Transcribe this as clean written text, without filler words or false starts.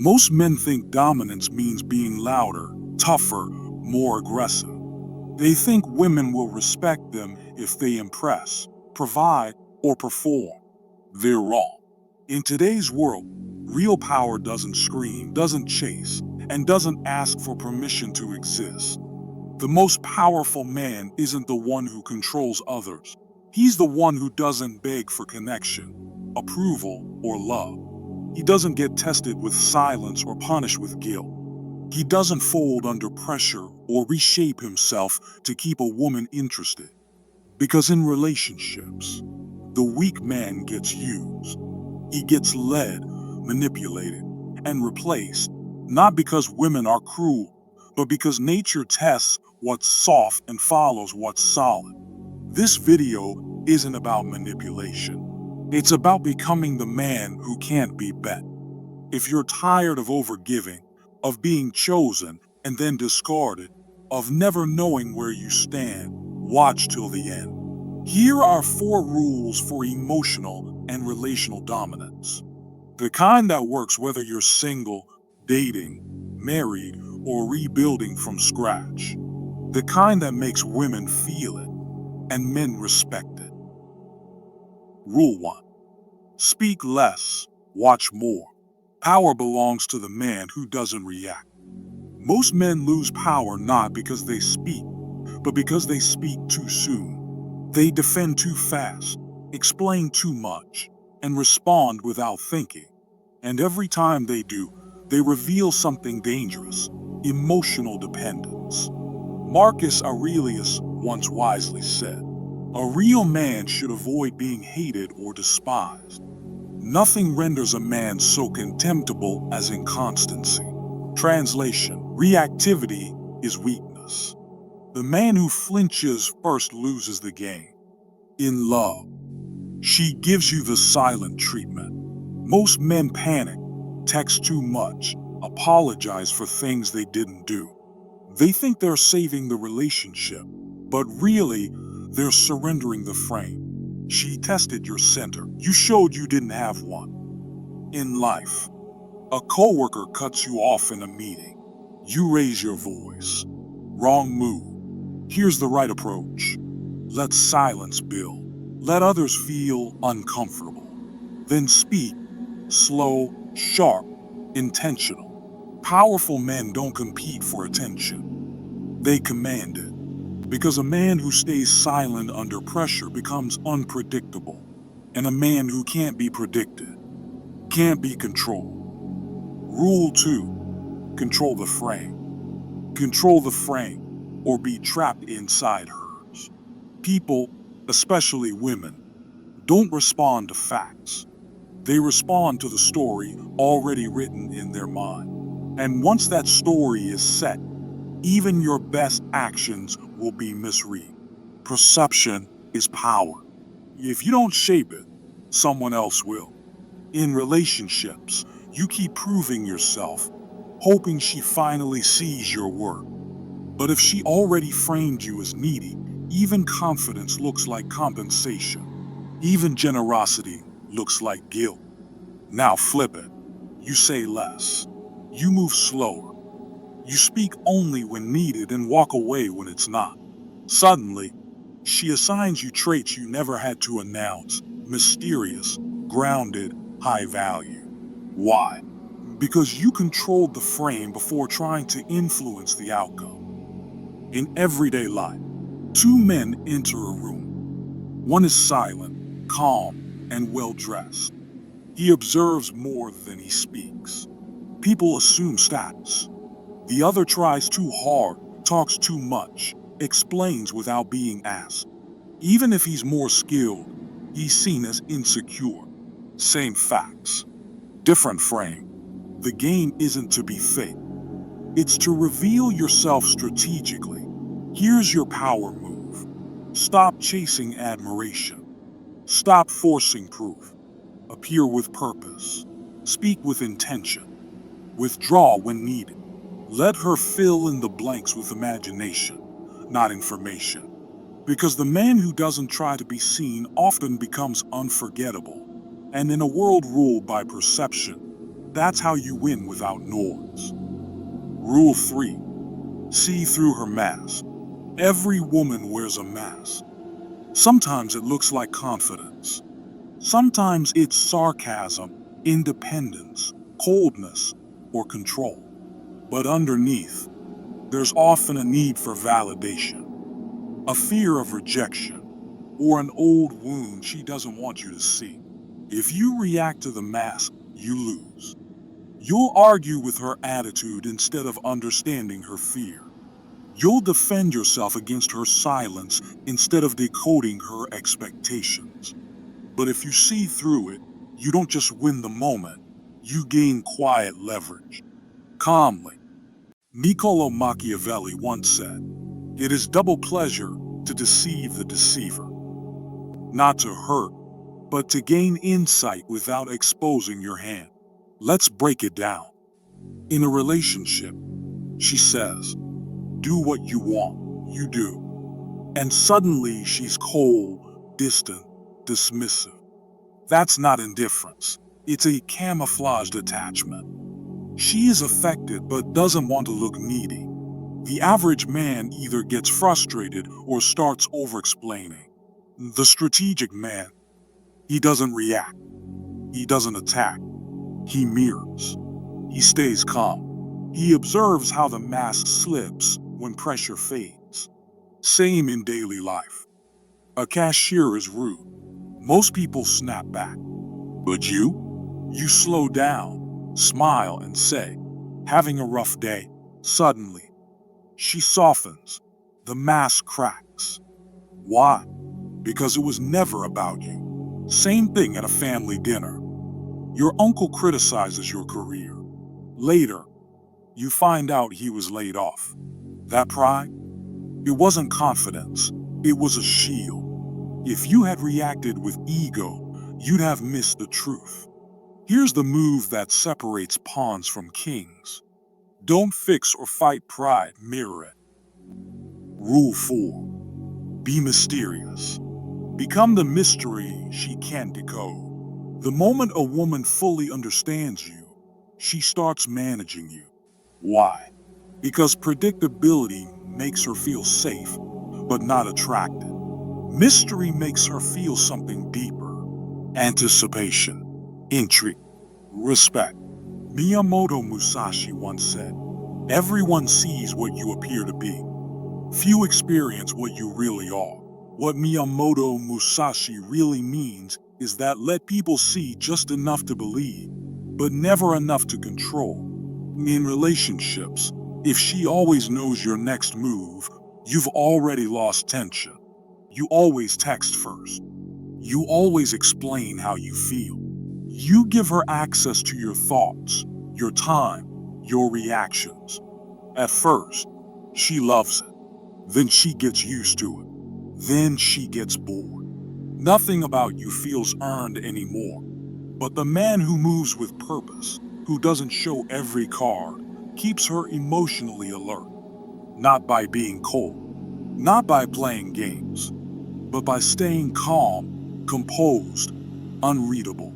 Most men think dominance means being louder, tougher, more aggressive. They think women will respect them if they impress, provide, or perform. They're wrong. In today's world, real power doesn't scream, doesn't chase, and doesn't ask for permission to exist. The most powerful man isn't the one who controls others. He's the one who doesn't beg for connection, approval, or love. He doesn't get tested with silence or punished with guilt. He doesn't fold under pressure or reshape himself to keep a woman interested. Because in relationships, the weak man gets used. He gets led, manipulated, and replaced, not because women are cruel, but because nature tests what's soft and follows what's solid. This video isn't about manipulation. It's about becoming the man who can't be bet. If you're tired of overgiving, of being chosen and then discarded, of never knowing where you stand, watch till the end. Here are 4 rules for emotional and relational dominance. The kind that works whether you're single, dating, married, or rebuilding from scratch. The kind that makes women feel it and men respect it. Rule 1. Speak less, watch more. Power belongs to the man who doesn't react. Most men lose power not because they speak, but because they speak too soon. They defend too fast, explain too much, and respond without thinking. And every time they do, they reveal something dangerous: emotional dependence. Marcus Aurelius once wisely said, "A real man should avoid being hated or despised." Nothing renders a man so contemptible as inconstancy. Translation: reactivity is weakness. The man who flinches first loses the game. In love, she gives you the silent treatment. Most men panic, text too much, apologize for things they didn't do. They think they're saving the relationship, but really, they're surrendering the frame. She tested your center. You showed you didn't have one. In life, a coworker cuts you off in a meeting. You raise your voice. Wrong move. Here's the right approach. Let silence build. Let others feel uncomfortable. Then speak. Slow, sharp, intentional. Powerful men don't compete for attention. They command it. Because a man who stays silent under pressure becomes unpredictable, and a man who can't be predicted can't be controlled. Rule 2. Control the frame. Control the frame, or be trapped inside hers. People, especially women, don't respond to facts. They respond to the story already written in their mind. And once that story is set, even your best actions will be misread. Perception is power. If you don't shape it, someone else will. In relationships, you keep proving yourself, hoping she finally sees your work. But if she already framed you as needy, even confidence looks like compensation. Even generosity looks like guilt. Now flip it. You say less. You move slower. You speak only when needed and walk away when it's not. Suddenly, she assigns you traits you never had to announce: mysterious, grounded, high value. Why? Because you controlled the frame before trying to influence the outcome. In everyday life, 2 men enter a room. One is silent, calm, and well-dressed. He observes more than he speaks. People assume status. The other tries too hard, talks too much, explains without being asked. Even if he's more skilled, he's seen as insecure. Same facts, different frame. The game isn't to be fake. It's to reveal yourself strategically. Here's your power move. Stop chasing admiration. Stop forcing proof. Appear with purpose. Speak with intention. Withdraw when needed. Let her fill in the blanks with imagination, not information. Because the man who doesn't try to be seen often becomes unforgettable. And in a world ruled by perception, That's how you win without noise. Rule 3. See through her mask. Every woman wears a mask. Sometimes it looks like confidence. Sometimes it's sarcasm, independence, coldness, or control. But underneath, there's often a need for validation, a fear of rejection, or an old wound she doesn't want you to see. If you react to the mask, you lose. You'll argue with her attitude instead of understanding her fear. You'll defend yourself against her silence instead of decoding her expectations. But if you see through it, you don't just win the moment, you gain quiet leverage. Calmly. Niccolo Machiavelli once said, "It is double pleasure to deceive the deceiver, not to hurt, but to gain insight without exposing your hand." Let's break it down. In a relationship, she says, "Do what you want, you do." And suddenly she's cold, distant, dismissive. That's not indifference. It's a camouflaged attachment. She is affected but doesn't want to look needy. The average man either gets frustrated or starts over-explaining. The strategic man, he doesn't react. He doesn't attack. He mirrors. He stays calm. He observes how the mask slips when pressure fades. Same in daily life. A cashier is rude. Most people snap back. But you slow down, smile, and say, "Having a rough day." Suddenly, she softens. The mask cracks. Why? Because it was never about you. Same thing at a family dinner. Your uncle criticizes your career. Later, you find out he was laid off. That pride? It wasn't confidence. It was a shield. If you had reacted with ego, you'd have missed the truth. Here's the move that separates pawns from kings. Don't fix or fight pride, mirror it. Rule 4. Be mysterious. Become the mystery she can't decode. The moment a woman fully understands you, she starts managing you. Why? Because predictability makes her feel safe, but not attracted. Mystery makes her feel something deeper. Anticipation, intrigue, respect. Miyamoto Musashi once said, "Everyone sees what you appear to be. Few experience what you really are." What Miyamoto Musashi really means is that let people see just enough to believe, but never enough to control. In relationships, if she always knows your next move, you've already lost tension. You always text first. You always explain how you feel. You give her access to your thoughts, your time, your reactions. At first, she loves it. Then she gets used to it. Then she gets bored. Nothing about you feels earned anymore. But the man who moves with purpose, who doesn't show every card, keeps her emotionally alert. Not by being cold, not by playing games, but by staying calm, composed, unreadable.